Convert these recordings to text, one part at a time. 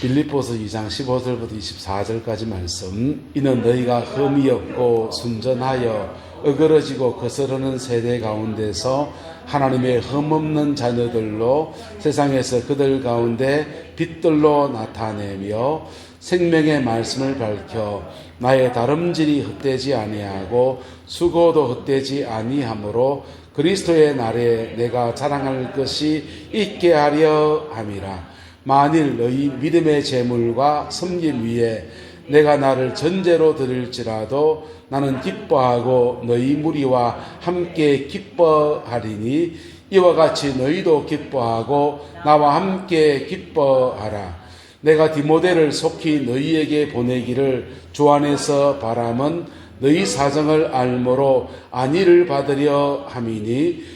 빌립보서 2장 15절부터 24절까지 말씀. 이는 너희가 흠이 없고 순전하여 어그러지고 거스르는 세대 가운데서 하나님의 흠없는 자녀들로 세상에서 그들 가운데 빛들로 나타내며 생명의 말씀을 밝혀 나의 다름질이 헛되지 아니하고 수고도 헛되지 아니하므로 그리스도의 날에 내가 자랑할 것이 있게 하려 함이라. 만일 너희 믿음의 재물과 섬김 위에 내가 나를 전제로 드릴지라도 나는 기뻐하고 너희 무리와 함께 기뻐하리니 이와 같이 너희도 기뻐하고 나와 함께 기뻐하라. 내가 디모데를 속히 너희에게 보내기를 주 안에서 바람은 너희 사정을 알므로 안위를 받으려 함이니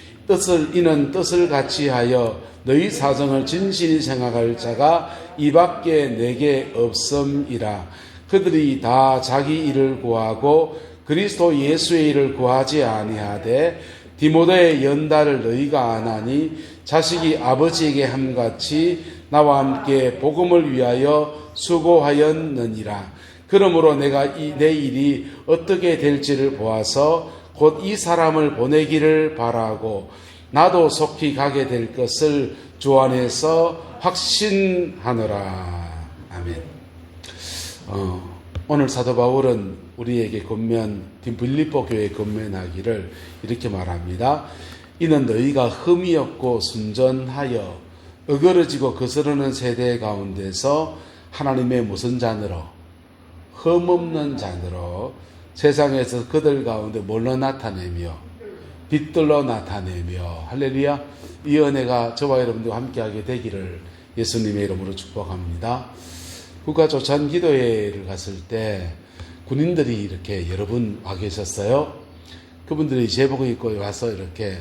이는 뜻을 같이 하여 너희 사정을 진실히 생각할 자가 이밖에 내게 없음이라. 그들이 다 자기 일을 구하고 그리스도 예수의 일을 구하지 아니하되 디모데의 연달을 너희가 아나니 자식이 아버지에게 함같이 나와 함께 복음을 위하여 수고하였느니라. 그러므로 내가 내 일이 어떻게 될지를 보아서 곧 이 사람을 보내기를 바라고 나도 속히 가게 될 것을 주 안에서 확신하노라. 아멘. 오늘 사도 바울은 우리에게 빌립보 교회에 권면하기를 이렇게 말합니다. 이는 너희가 흠이 없고 순전하여 어그러지고 거스르는 세대 가운데서 하나님의 무슨 자녀로, 흠없는 자녀로 세상에서 그들 가운데 뭘로 나타내며 빛들로 나타내며, 할렐루야, 이 은혜가 저와 여러분들과 함께하게 되기를 예수님의 이름으로 축복합니다. 국가조찬 기도회를 갔을 때 군인들이 이렇게 여러 분 와 계셨어요. 그분들이 제복 입고 와서 이렇게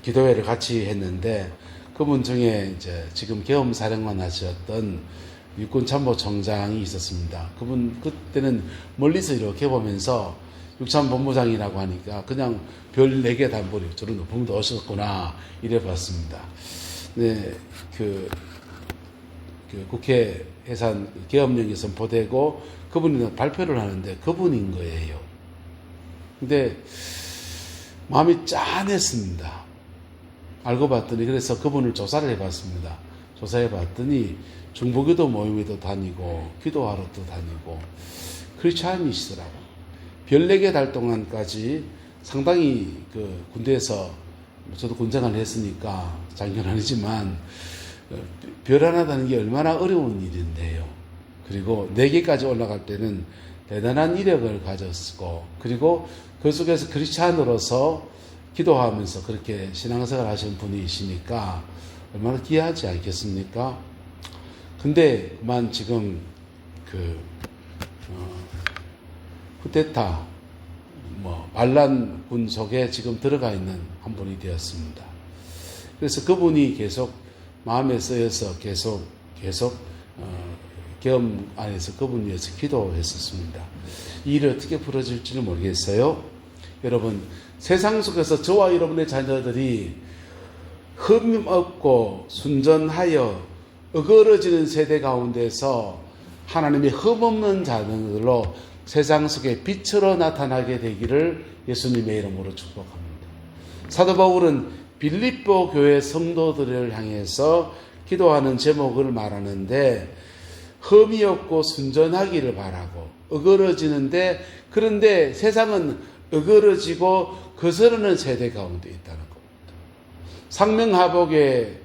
기도회를 같이 했는데 그분 중에 이제 지금 계엄사령관 하셨던 육군참모총장이 있었습니다. 그분 그때는 멀리서 이렇게 보면서 육참본부장이라고 하니까 그냥 별 4개 단벌이 저런 높은 분도 오셨구나 이래 봤습니다. 네, 그 국회 해산 계엄령이 선포되고 그분이 발표를 하는데 그분인 거예요. 근데 마음이 짠했습니다. 알고 봤더니 그래서 그분을 조사를 해봤습니다. 조사해 봤더니 중보기도 모임에도 다니고 기도하러도 다니고 크리스찬이시더라고요. 별 4개 달 동안까지 상당히 그 군대에서 저도 군생활을 했으니까 장교는 아니지만 별 하나 다는 게 얼마나 어려운 일인데요. 그리고 4개까지 올라갈 때는 대단한 이력을 가졌고 그리고 그 속에서 크리스찬으로서 기도하면서 그렇게 신앙생활 하신 분이시니까 얼마나 귀하지 않겠습니까? 근데 그만 지금 쿠데타 반란군 속에 지금 들어가 있는 한 분이 되었습니다. 그래서 그분이 계속 마음에 쓰여서 계속 계엄 안에서 그분 위해서 기도했었습니다. 이 일이 어떻게 풀어질지는 모르겠어요. 여러분, 세상 속에서 저와 여러분의 자녀들이 흠 없고 순전하여 어그러지는 세대 가운데서 하나님의 흠 없는 자녀들로 세상 속에 빛으로 나타나게 되기를 예수님의 이름으로 축복합니다. 사도 바울은 빌립보 교회 성도들을 향해서 기도하는 제목을 말하는데 흠이 없고 순전하기를 바라고 어그러지는데 그런데 세상은 어그러지고 거스르는 세대 가운데 있다는 겁니다. 상명하복의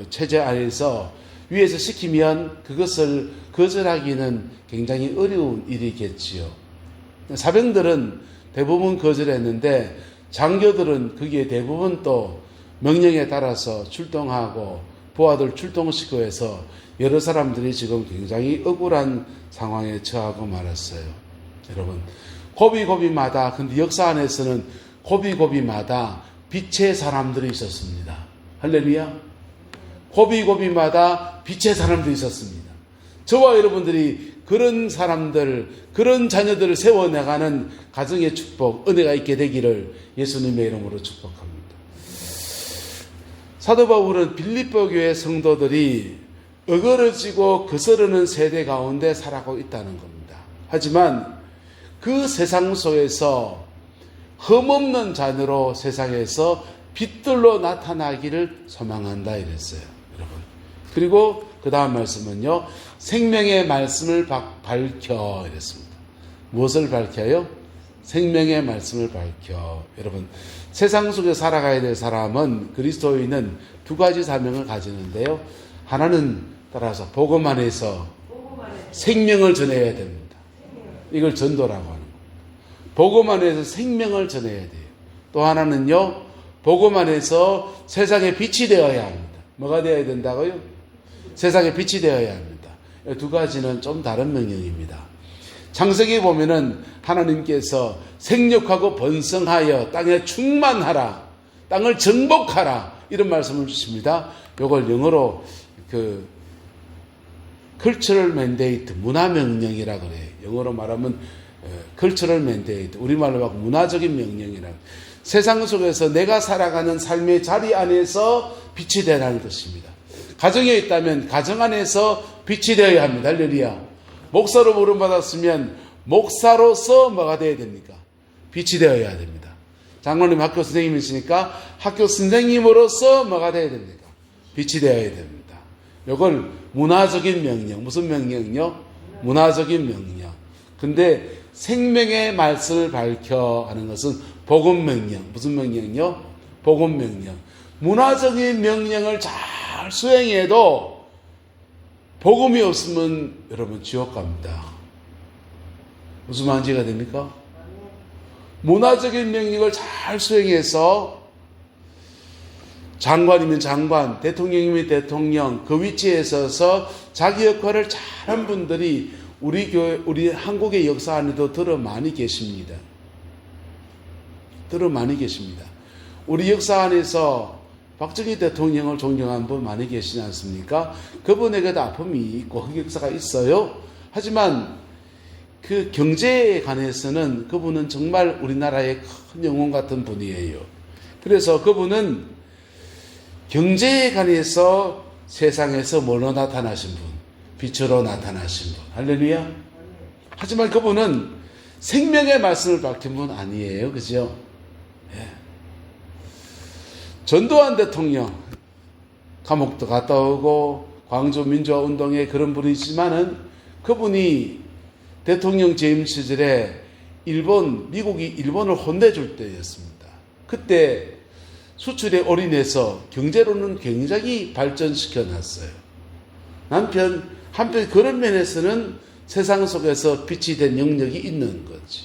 체제 안에서 위에서 시키면 그것을 거절하기는 굉장히 어려운 일이겠지요. 사병들은 대부분 거절했는데 장교들은 거기에 대부분 또 명령에 따라서 출동하고 부하들 출동시키고 해서 여러 사람들이 지금 굉장히 억울한 상황에 처하고 말았어요. 여러분, 고비고비마다, 근데 역사 안에서는 고비고비마다 빛의 사람들이 있었습니다. 할렐루야. 고비고비마다 빛의 사람들이 있었습니다. 저와 여러분들이 그런 사람들, 그런 자녀들을 세워나가는 가정의 축복, 은혜가 있게 되기를 예수님의 이름으로 축복합니다. 사도 바울은 빌립보 교회 성도들이 어그러지고 거스르는 세대 가운데 살아가고 있다는 겁니다. 하지만 그 세상 속에서 흠없는 자녀로 세상에서 빛들로 나타나기를 소망한다 이랬어요. 여러분. 그리고 그 다음 말씀은요. 생명의 말씀을 밝혀 이랬습니다. 무엇을 밝혀요? 생명의 말씀을 밝혀. 여러분, 세상 속에 살아가야 될 사람은 그리스도인은 두 가지 사명을 가지는데요. 하나는 따라서 복음 안에서 생명을 전해야 됩니다. 이걸 전도라고 하는 거예요. 복음 안에서 생명을 전해야 돼요. 또 하나는요. 복음 안에서 세상에 빛이 되어야 합니다. 뭐가 되어야 된다고요? 세상에 빛이 되어야 합니다. 두 가지는 좀 다른 명령입니다. 창세기 보면은 하나님께서 생육하고 번성하여 땅에 충만하라, 땅을 정복하라 이런 말씀을 주십니다. 이걸 영어로 cultural mandate, 문화 명령이라 그래요. 영어로 말하면 cultural mandate, 우리말로 하면 문화적인 명령이라. 세상 속에서 내가 살아가는 삶의 자리 안에서 빛이 되라는 것입니다. 가정에 있다면 가정 안에서 빛이 되어야 합니다. 할렐루야. 목사로 부름받았으면 목사로서 뭐가 되어야 됩니까? 빛이 되어야 됩니다. 장로님 학교 선생님이시니까 학교 선생님으로서 뭐가 되어야 됩니까? 빛이 되어야 됩니다. 이걸 문화적인 명령. 무슨 명령요? 문화적인 명령. 근데 생명의 말씀을 밝혀 하는 것은 복음 명령. 무슨 명령요? 복음 명령. 문화적인 명령을 잘 수행해도 복음이 없으면 여러분 지옥 갑니다. 무슨 말인지 이해가 됩니까? 문화적인 명령을 잘 수행해서 장관이면 장관, 대통령이면 대통령, 그 위치에 서서 자기 역할을 잘한 분들이 우리 교회, 우리 한국의 역사 안에도 들어 많이 계십니다. 들어 많이 계십니다. 우리 역사 안에서 박정희 대통령을 존경한 분 많이 계시지 않습니까? 그분에게도 아픔이 있고 흑역사가 있어요. 하지만 그 경제에 관해서는 그분은 정말 우리나라의 큰 영웅 같은 분이에요. 그래서 그분은 경제에 관해서 세상에서 뭘로 나타나신 분? 빛으로 나타나신 분. 할렐루야. 하지만 그분은 생명의 말씀을 밝힌 분 아니에요. 그죠? 예. 전두환 대통령 감옥도 갔다 오고 광주 민주화 운동의 그런 분이지만은 그분이 대통령 재임 시절에 미국이 일본을 혼내줄 때였습니다. 그때 수출에 올인해서 경제로는 굉장히 발전시켜 놨어요. 한편 그런 면에서는 세상 속에서 빛이 된 영역이 있는 거지.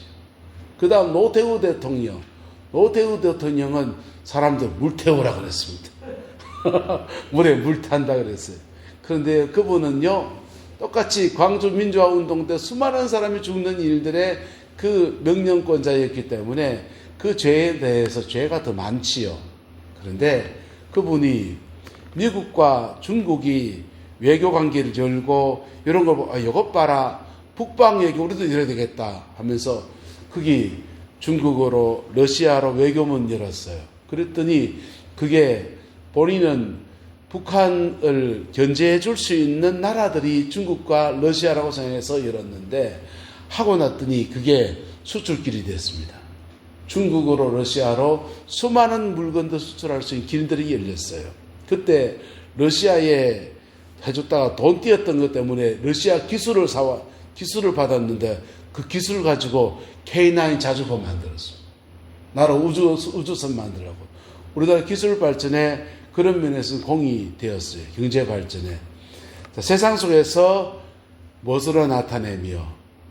그 다음 노태우 대통령은 사람들 물 태우라 그랬습니다. 물에 물 탄다 그랬어요. 그런데 그분은요, 똑같이 광주 민주화 운동 때 수많은 사람이 죽는 일들의 그 명령권자였기 때문에 그 죄에 대해서 죄가 더 많지요. 그런데 그분이 미국과 중국이 외교 관계를 열고 이런 걸 이것 봐라. 북방 얘기 우리도 열어야 되겠다 하면서 거기 중국어로 러시아로 외교문 열었어요. 그랬더니 그게 본인은 북한을 견제해 줄 수 있는 나라들이 중국과 러시아라고 생각해서 열었는데 하고 났더니 그게 수출길이 됐습니다. 중국으로 러시아로 수많은 물건도 수출할 수 있는 길들이 열렸어요. 그때 러시아에 해줬다가 돈 띄었던 것 때문에 러시아 기술을 받았는데 그 기술을 가지고 K9 자주포 만들었어요. 나라 우주선 만들라고. 우리나라 기술 발전에 그런 면에서 공이 되었어요. 경제 발전에. 세상 속에서 무엇으로 나타내며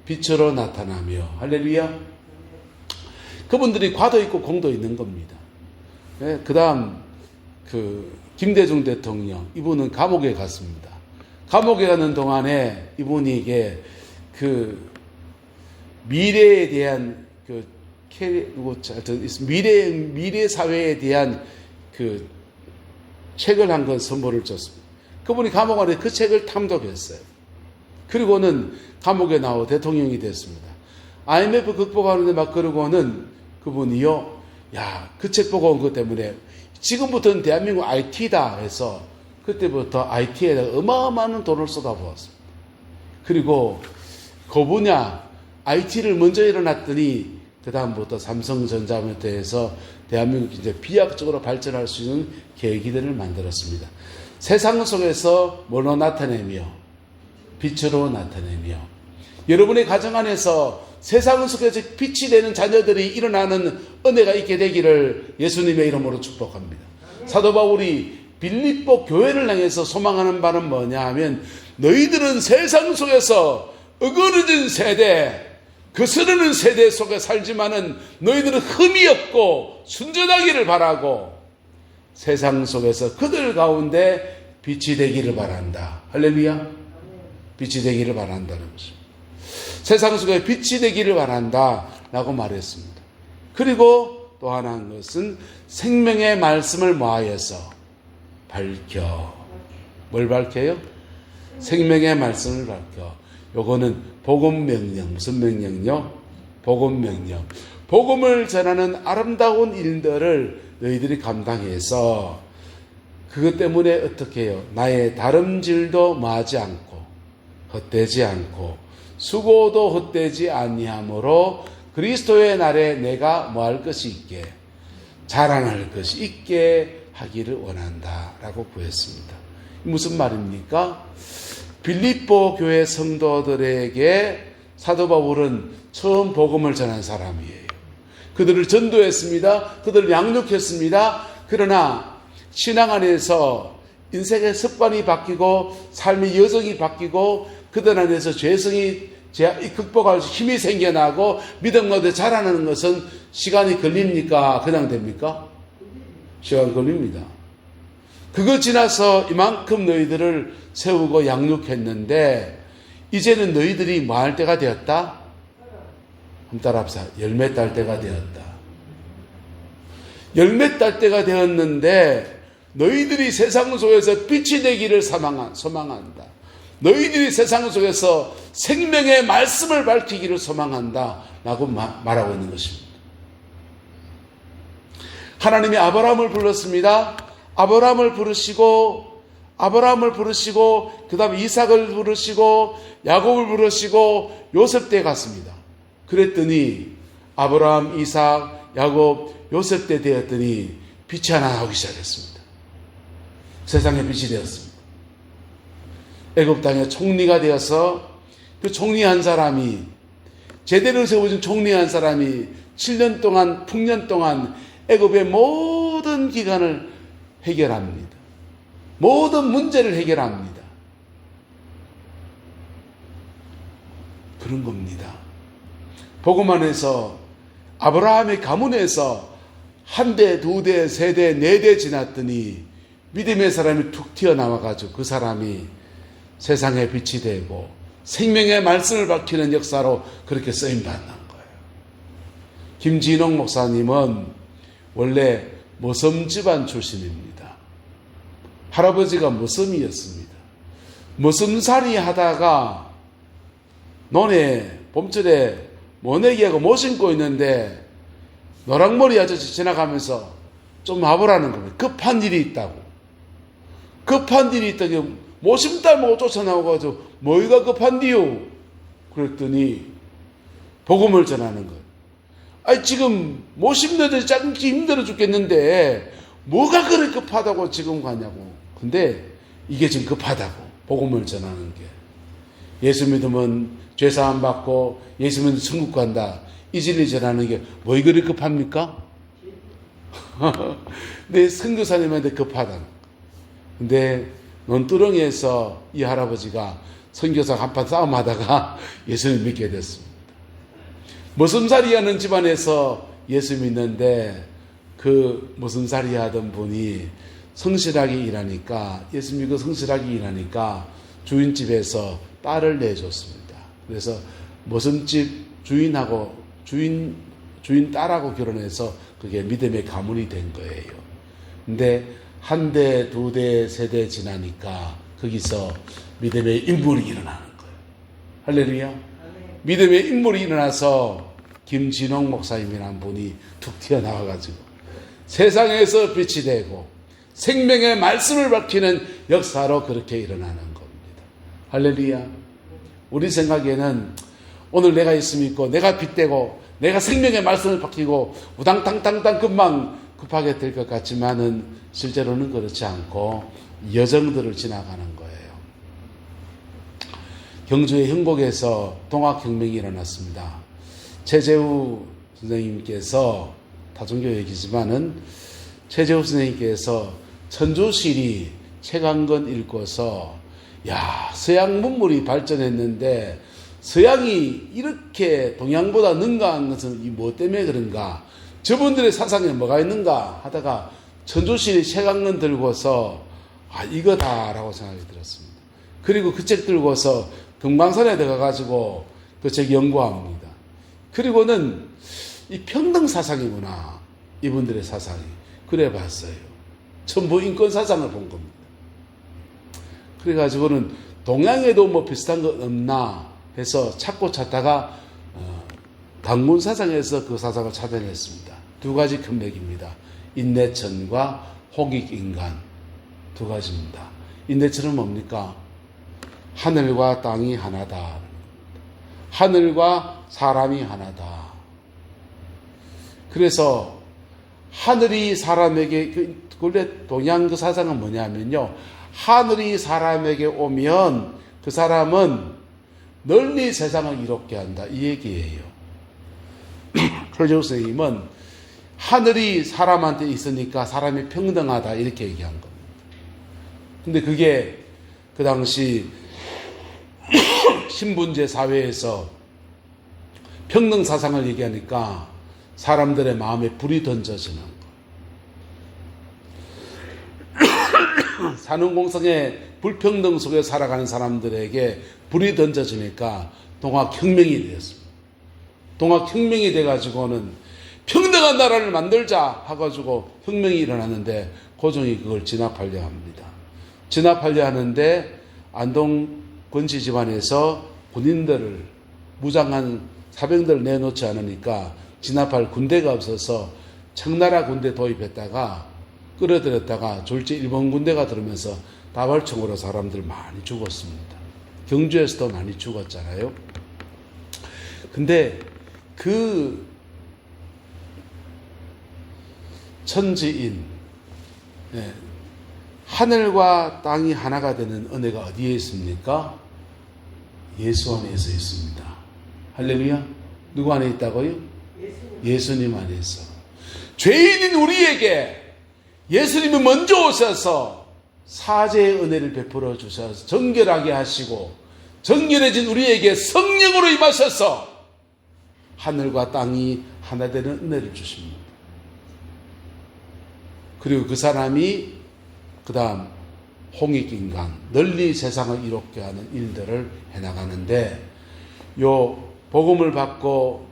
빛으로 나타나며 할렐루야. 그분들이 과도 있고 공도 있는 겁니다. 네, 그 다음 김대중 대통령, 이분은 감옥에 갔습니다. 감옥에 가는 동안에 이분에게 미래에 대한 미래 사회에 대한 책을 한 권 선물을 줬습니다. 그분이 감옥 안에 그 책을 탐독했어요. 그리고는 감옥에 나와 대통령이 됐습니다. IMF 극복하는데 막 그러고는 그분이요, 야, 그 책 보고 온 것 때문에 지금부터는 대한민국 IT다 해서 그때부터 IT에다가 어마어마한 돈을 쏟아부었습니다. 그리고 그 분야 IT를 먼저 일어났더니 그 다음부터 삼성전자부터 해서 대한민국이 이제 비약적으로 발전할 수 있는 계기들을 만들었습니다. 세상 속에서 뭘로 나타내며 빛으로 나타내며 여러분의 가정 안에서 세상 속에서 빛이 되는 자녀들이 일어나는 은혜가 있게 되기를 예수님의 이름으로 축복합니다. 사도 바울이 빌립보 교회를 향해서 소망하는 바는 뭐냐 하면 너희들은 세상 속에서 어그러진 세대, 거스르는 세대 속에 살지만은 너희들은 흠이 없고 순전하기를 바라고 세상 속에서 그들 가운데 빛이 되기를 바란다. 할렐루야. 빛이 되기를 바란다는 것입니다. 세상 속에 빛이 되기를 바란다 라고 말했습니다. 그리고 또 하나인 것은 생명의 말씀을 모아서 밝혀. 뭘 밝혀요? 생명의 말씀을 밝혀. 요거는 복음 명령. 무슨 명령요? 복음 명령. 복음을 전하는 아름다운 일들을 너희들이 감당해서 그것 때문에 어떻게 해요? 나의 다름질도 마하지 않고 헛되지 않고 수고도 헛되지 아니하므로 그리스도의 날에 내가 뭐할 것이 있게 자랑할 것이 있게 하기를 원한다 라고 구했습니다. 무슨 말입니까? 빌립보 교회 성도들에게 사도 바울은 처음 복음을 전한 사람이에요. 그들을 전도했습니다. 그들을 양육했습니다. 그러나 신앙 안에서 인생의 습관이 바뀌고 삶의 여정이 바뀌고 그들 안에서 죄성이 극복할 힘이 생겨나고 믿음으로 자라나는 것은 시간이 걸립니까? 그냥 됩니까? 시간 걸립니다. 그거 지나서 이만큼 너희들을 세우고 양육했는데 이제는 너희들이 뭐 할 때가 되었다? 한번 따라합시다. 열매 딸 때가 되었다. 열매 딸 때가 되었는데 너희들이 세상 속에서 빛이 되기를 소망한다. 너희들이 세상 속에서 생명의 말씀을 밝히기를 소망한다 라고 말하고 있는 것입니다. 하나님이 아브라함을 불렀습니다. 아브라함을 부르시고 그 다음에 이삭을 부르시고 야곱을 부르시고 요셉 때에 갔습니다. 그랬더니 아브라함, 이삭, 야곱, 요셉 때 되었더니 빛이 하나 나오기 시작했습니다. 세상에 빛이 되었습니다. 애굽 땅의 총리가 되어서 그 총리한 사람이 제대로 세워진 총리한 사람이 7년 동안 풍년 동안 애굽의 모든 기간을 해결합니다. 모든 문제를 해결합니다. 그런 겁니다. 복음 안에서 아브라함의 가문에서 한 대, 두 대, 세 대, 네 대 지났더니 믿음의 사람이 툭 튀어나와가지고 그 사람이 세상에 빛이 되고 생명의 말씀을 밝히는 역사로 그렇게 쓰임받는 거예요. 김진홍 목사님은 원래 모섬 집안 출신입니다. 할아버지가 모섬이었습니다. 모섬살이 하다가 논에 봄철에 모내기하고 못 신고 있는데 노랑머리 아저씨 지나가면서 좀 와보라는 겁니다. 급한 일이 있다고. 급한 일이 있다고 못 심다고 쫓아나오가지고 뭐가 급한디요? 그랬더니 복음을 전하는 거예요. 아니 지금 못 심는데 짜증기 힘들어 죽겠는데 뭐가 그렇게 급하다고 지금 가냐고. 근데 이게 지금 급하다고. 복음을 전하는 게. 예수 믿으면 죄사함 받고 예수 믿으면 천국 간다. 이 진리 전하는 게 뭐 그리 급합니까? 내 선교사님한테 급하다. 근데 논두렁에서 이 할아버지가 선교사 한판 싸움하다가 예수를 믿게 됐습니다. 모섬살이 하는 집안에서 예수 믿는데 그 모섬살이 하던 분이 성실하게 일하니까 예수 믿고 성실하게 일하니까 주인집에서 딸을 내줬습니다. 그래서 모섬집 주인하고 주인 딸하고 결혼해서 그게 믿음의 가문이 된 거예요. 근데 한 대, 두 대, 세 대 지나니까 거기서 믿음의 인물이 일어나는 거예요. 할렐루야. 믿음의 인물이 일어나서 김진홍 목사님이라는 분이 툭 튀어나와가지고 세상에서 빛이 되고 생명의 말씀을 밝히는 역사로 그렇게 일어나는 겁니다. 할렐루야. 우리 생각에는 오늘 내가 있음이 있고 내가 빗대고 내가 생명의 말씀을 밝히고 우당탕탕탕 금방 급하게 될 것 같지만은 실제로는 그렇지 않고 여정들을 지나가는 거예요. 경주의 형곡에서 동학혁명이 일어났습니다. 최재우 선생님께서 다종교회이지만은 최재우 선생님께서 천조실이 책 한 권 읽고서 서양 문물이 발전했는데 서양이 이렇게 동양보다 능가한 것은 이 뭐 때문에 그런가? 저분들의 사상에 뭐가 있는가? 하다가 천조실이 책 한 권 들고서 이거다라고 생각이 들었습니다. 그리고 그 책 들고서 금강산에 들어가가지고 그 책 연구합니다. 그리고는 이 평등 사상이구나. 이분들의 사상이. 그래 봤어요. 전부 인권 사상을 본 겁니다. 그래가지고는 동양에도 뭐 비슷한 거 없나 해서 찾다가 당군 사상에서 그 사상을 찾아냈습니다. 두 가지 큰 맥입니다. 인내천과 홍익인간 두 가지입니다. 인내천은 뭡니까? 하늘과 땅이 하나다. 하늘과 사람이 하나다. 그래서 하늘이 사람에게, 원래 동양 그 사상은 뭐냐면요, 하늘이 사람에게 오면 그 사람은 널리 세상을 이롭게 한다, 이 얘기예요. 최재우 선생님은 하늘이 사람한테 있으니까 사람이 평등하다, 이렇게 얘기한 겁니다. 근데 그게 그 당시 신분제 사회에서 평등 사상을 얘기하니까 사람들의 마음에 불이 던져지는 거. 산업공성의 불평등 속에 살아가는 사람들에게 불이 던져지니까 동학혁명이 되었습니다. 동학혁명이 돼가지고는 평등한 나라를 만들자 해가지고 혁명이 일어났는데 고종이 그걸 진압하려 합니다. 진압하려 하는데 안동 권씨 집안에서 군인들을, 무장한 사병들을 내놓지 않으니까 진압할 군대가 없어서 청나라 군대 도입했다가 끌어들였다가 졸지 일본 군대가 들어오면서 다발총으로 사람들 많이 죽었습니다. 경주에서도 많이 죽었잖아요. 근데 그 천지인, 하늘과 땅이 하나가 되는 은혜가 어디에 있습니까? 예수 안에서 있습니다. 할렐루야. 누구 안에 있다고요? 예수님 안에서. 죄인인 우리에게 예수님이 먼저 오셔서 사죄의 은혜를 베풀어 주셔서 정결하게 하시고 정결해진 우리에게 성령으로 임하셔서 하늘과 땅이 하나 되는 은혜를 주십니다. 그리고 그 사람이 그 다음 홍익인간, 널리 세상을 이롭게 하는 일들을 해나가는데, 요 복음을 받고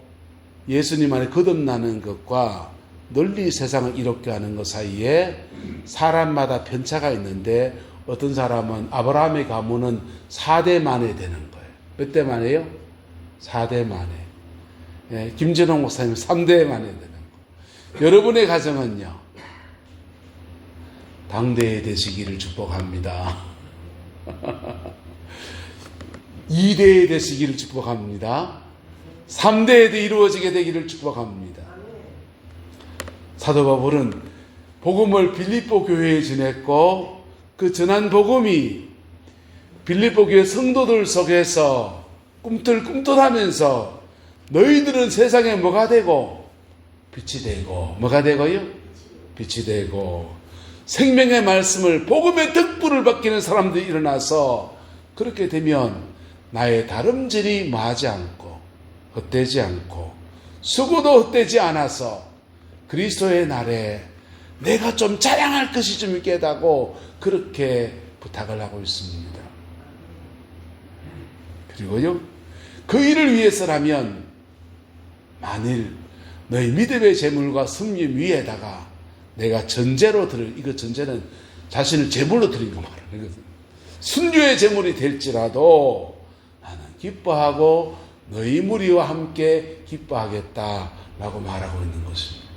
예수님 안에 거듭나는 것과 널리 세상을 이롭게 하는 것 사이에 사람마다 편차가 있는데, 어떤 사람은 아브라함의 가문은 4대 만에 되는 거예요. 몇 대 만에요? 4대 만에. 김진홍 목사님 3대 만에 되는 거예요. 여러분의 가정은요, 당대에 되시기를 축복합니다. 2대에 되시기를 축복합니다. 3대에 이루어지게 되기를 축복합니다. 사도 바울은 복음을 빌립보 교회에 전했고, 그 전한 복음이 빌립보 교회 성도들 속에서 꿈틀꿈틀하면서 너희들은 세상에 뭐가 되고 빛이 되고, 뭐가 되고요? 빛이 되고, 생명의 말씀을, 복음의 덕분을 받기는 사람들이 일어나서, 그렇게 되면 나의 다름질이 마하지 않고 헛되지 않고 수고도 헛되지 않아서 그리스도의 날에 내가 좀 자랑할 것이 좀 있겠다고 그렇게 부탁을 하고 있습니다. 그리고요, 그 일을 위해서라면 만일 너희 믿음의 재물과 섬김 위에다가 내가 전제로 이거 전제는 자신을 제물로 드린 거 말이에요. 순교의 제물이 될지라도 나는 기뻐하고 너희 무리와 함께 기뻐하겠다라고 말하고 있는 것입니다.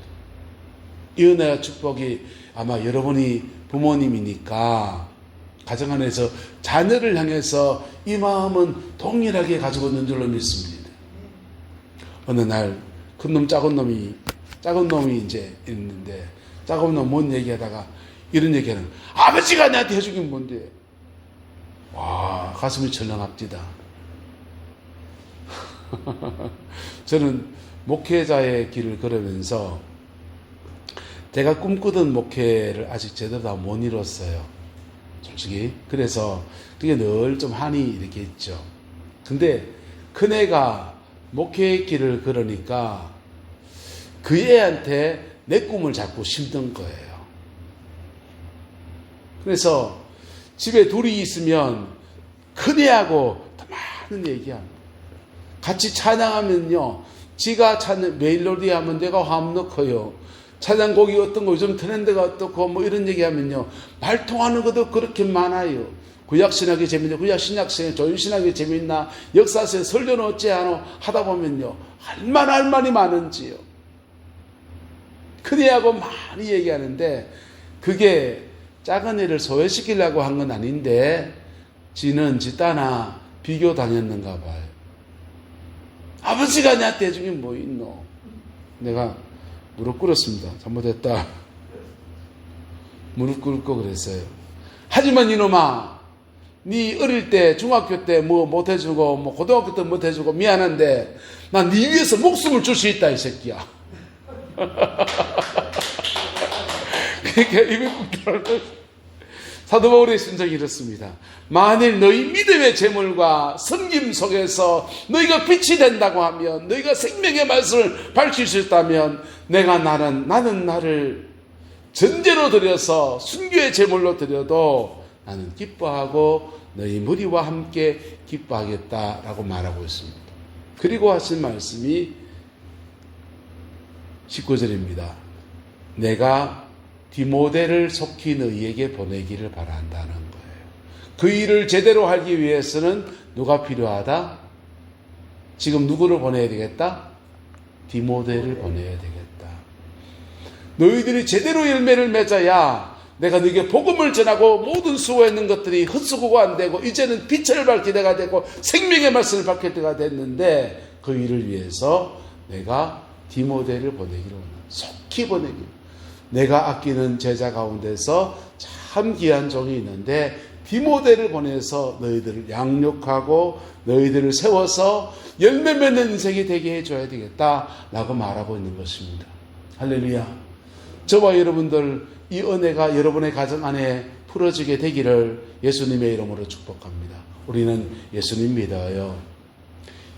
이 은혜와 축복이 아마 여러분이 부모님이니까 가정 안에서 자녀를 향해서 이 마음은 동일하게 가지고 있는 줄로 믿습니다. 어느 날 큰 놈 작은 놈이 이제 있는데 작은 놈 뭔 얘기하다가 이런 얘기하는, 아버지가 나한테 해준 게 뭔데? 와, 가슴이 철렁합니다. 저는 목회자의 길을 걸으면서 제가 꿈꾸던 목회를 아직 제대로 다 못 이뤘어요. 솔직히. 그래서 그게 늘 좀 한이 이렇게 있죠. 근데 큰애가 목회의 길을 걸으니까 그 애한테 내 꿈을 자꾸 심던 거예요. 그래서 집에 둘이 있으면 큰애하고 더 많은 얘기합니다. 같이 찬양하면요, 지가 찬양 메일로디 하면 내가 화음 넣고요, 찬양곡이 어떤 거, 요즘 트렌드가 어떻고 뭐 이런 얘기하면요, 말 통하는 것도 그렇게 많아요. 구약신학이 재밌나, 구약신약신학이 조윤신학이 재밌나, 역사서에 설교는 어찌하노 하다 보면요, 할 말이 많은지요. 큰애하고 많이 얘기하는데 그게 작은 애를 소외시키려고 한 건 아닌데 지는 지따나 비교당했는가 봐요. 아버지가 나한테 해준 게 뭐 있노? 내가 무릎 꿇었습니다. 잘못했다. 무릎 꿇고 그랬어요. 하지만 이놈아, 네 어릴 때 중학교 때 뭐 못해주고 뭐 고등학교 때 못해주고 미안한데 난 네 위해서 목숨을 줄 수 있다 이 새끼야. 그러니까 입에 꾹 들어갈 사도 바울의 심정이 이렇습니다. 만일 너희 믿음의 재물과 섬김 속에서 너희가 빛이 된다고 하면, 너희가 생명의 말씀을 밝힐 수 있다면, 나는 나를 전제로 드려서 순교의 제물로 드려도 나는 기뻐하고 너희 무리와 함께 기뻐하겠다라고 말하고 있습니다. 그리고 하신 말씀이 19절입니다. 내가 디모데를 속히 너희에게 보내기를 바란다는 거예요. 그 일을 제대로 하기 위해서는 누가 필요하다? 지금 누구를 보내야 되겠다? 디모데를 보내야 되겠다. 너희들이 제대로 열매를 맺어야 내가 너에게 복음을 전하고 모든 수고했는 것들이 헛수고가 안 되고 이제는 빛을 밝힐 때가 되고 생명의 말씀을 밝힐 때가 됐는데, 그 일을 위해서 내가 디모데를 보내기를 원한다. 속히 보내기를. 내가 아끼는 제자 가운데서 참 귀한 종이 있는데 디모데를 보내서 너희들을 양육하고 너희들을 세워서 열매 맺는 인생이 되게 해줘야 되겠다라고 말하고 있는 것입니다. 할렐루야. 저와 여러분들 이 은혜가 여러분의 가정 안에 풀어지게 되기를 예수님의 이름으로 축복합니다. 우리는 예수님 믿어요.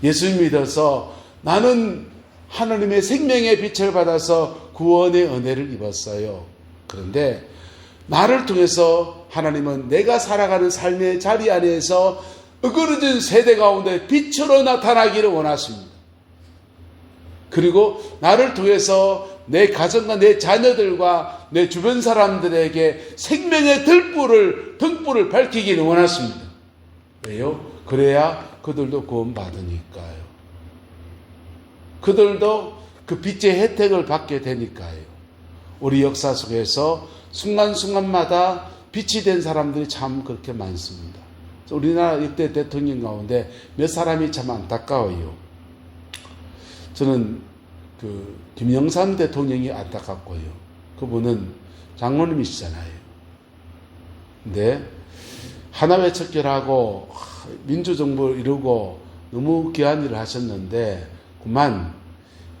예수님 믿어서 나는 하나님의 생명의 빛을 받아서 구원의 은혜를 입었어요. 그런데 나를 통해서 하나님은 내가 살아가는 삶의 자리 안에서 어그러진 세대 가운데 빛으로 나타나기를 원하십니다. 그리고 나를 통해서 내 가정과 내 자녀들과 내 주변 사람들에게 생명의 등불을 밝히기를 원하십니다. 왜요? 그래야 그들도 구원받으니까요. 그들도 그 빛의 혜택을 받게 되니까요. 우리 역사 속에서 순간순간마다 빛이 된 사람들이 참 그렇게 많습니다. 우리나라 역대 대통령 가운데 몇 사람이 참 안타까워요. 저는 김영삼 대통령이 안타깝고요. 그분은 장로님이시잖아요. 근데 하나회 척결하고 민주정부를 이루고 너무 귀한 일을 하셨는데 그만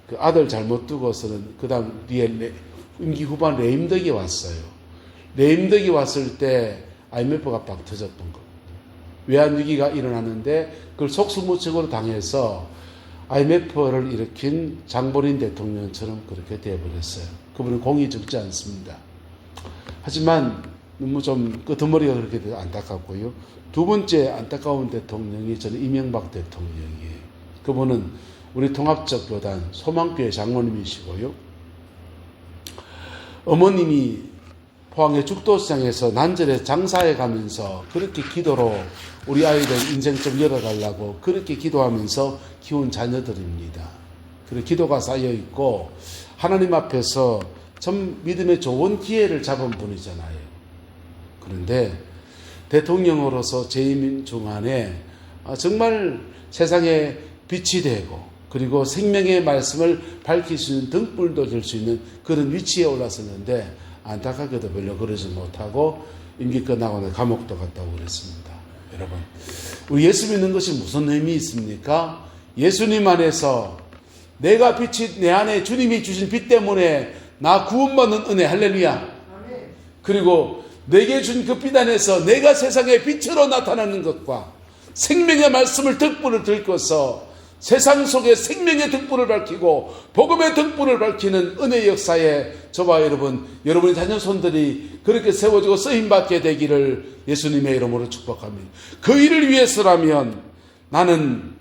그 아들 잘못 두고서는 그 다음 뒤에 임기 후반 레임덕이 왔어요. 레임덕이 왔을 때 IMF가 빡 터졌던 겁니다. 외환위기가 일어났는데 그걸 속수무책으로 당해서 IMF를 일으킨 장본인 대통령처럼 그렇게 되어버렸어요. 그분은 공이 적지 않습니다. 하지만 너무 좀 끄트머리가 그렇게 돼서 안타깝고요. 두 번째 안타까운 대통령이 저는 이명박 대통령이에요. 그분은 우리 통합적 교단 소망교회 장로님이시고요. 어머님이 포항의 죽도시장에서 난절에 장사해 가면서 그렇게 기도로 우리 아이들 인생 좀 열어달라고 그렇게 기도하면서 키운 자녀들입니다. 그리고 기도가 쌓여 있고 하나님 앞에서 참 믿음의 좋은 기회를 잡은 분이잖아요. 그런데 대통령으로서 재임 중간에 정말 세상에 빛이 되고 그리고 생명의 말씀을 밝힐 수 있는 등불도 될 수 있는 그런 위치에 올랐었는데 안타깝게도 별로 그러지 못하고 임기 끝나고 감옥도 갔다 오고 그랬습니다. 여러분, 우리 예수 믿는 것이 무슨 의미 있습니까? 예수님 안에서 내가 빛이 내 안에 주님이 주신 빛 때문에 나 구원받는 은혜, 할렐루야. 그리고 내게 준 그 빛 안에서 내가 세상의 빛으로 나타나는 것과 생명의 말씀을 등불을 들고서 세상 속에 생명의 등불을 밝히고 복음의 등불을 밝히는 은혜의 역사에 저와 여러분의 자녀손들이 그렇게 세워지고 쓰임받게 되기를 예수님의 이름으로 축복합니다. 그 일을 위해서라면 나는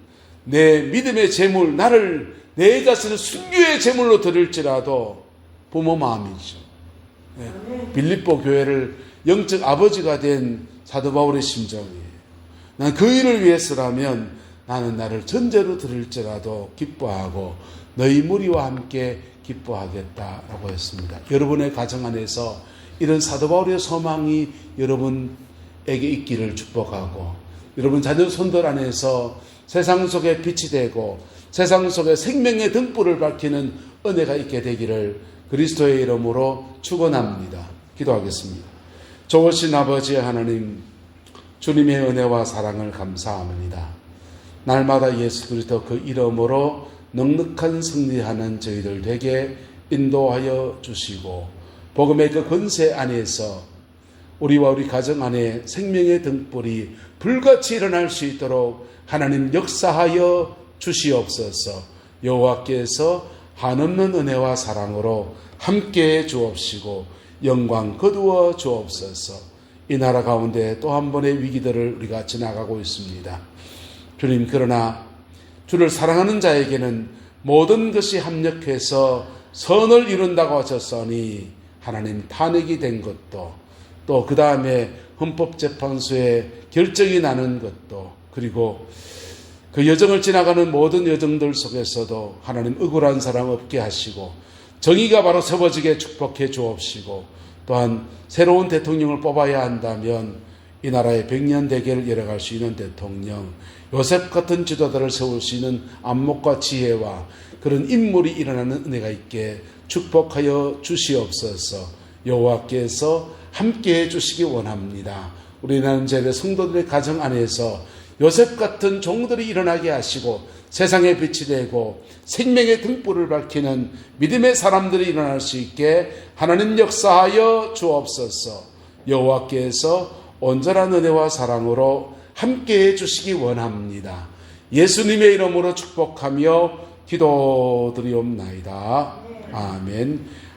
내 믿음의 제물, 나를 내 자신을 순교의 제물로 드릴지라도 부모 마음이죠. 빌립보 교회를 영적 아버지가 된 사도 바울의 심정이에요. 난 그 일을 위해서라면 나는 나를 전제로 드릴지라도 기뻐하고 너희 무리와 함께 기뻐하겠다라고 했습니다. 여러분의 가정 안에서 이런 사도 바울의 소망이 여러분에게 있기를 축복하고 여러분 자녀 손들 안에서 세상 속에 빛이 되고 세상 속에 생명의 등불을 밝히는 은혜가 있게 되기를 그리스도의 이름으로 축원합니다. 기도하겠습니다. 좋으신 아버지 하나님, 주님의 은혜와 사랑을 감사합니다. 날마다 예수 그리스도 그 이름으로 넉넉한 승리하는 저희들 되게 인도하여 주시고 복음의 그 권세 안에서 우리와 우리 가정 안에 생명의 등불이 불같이 일어날 수 있도록 하나님 역사하여 주시옵소서. 여호와께서 한없는 은혜와 사랑으로 함께해 주옵시고 영광 거두어 주옵소서. 이 나라 가운데 또 한 번의 위기들을 우리가 지나가고 있습니다. 주님, 그러나 주를 사랑하는 자에게는 모든 것이 합력해서 선을 이룬다고 하셨으니 하나님 탄핵이 된 것도 또 그 다음에 헌법재판소에 결정이 나는 것도 그리고 그 여정을 지나가는 모든 여정들 속에서도 하나님 억울한 사람 없게 하시고 정의가 바로 세워지게 축복해 주옵시고 또한 새로운 대통령을 뽑아야 한다면 이 나라의 100년 대계를 이어갈 수 있는 대통령, 요셉 같은 지도자를 세울 수 있는 안목과 지혜와 그런 인물이 일어나는 은혜가 있게 축복하여 주시옵소서. 여호와께서 함께해 주시기 원합니다. 우리는 제대 성도들의 가정 안에서 요셉 같은 종들이 일어나게 하시고 세상에 빛이 되고 생명의 등불을 밝히는 믿음의 사람들이 일어날 수 있게 하나님 역사하여 주옵소서. 여호와께서 온전한 은혜와 사랑으로 함께해 주시기 원합니다. 예수님의 이름으로 축복하며 기도드리옵나이다. 아멘.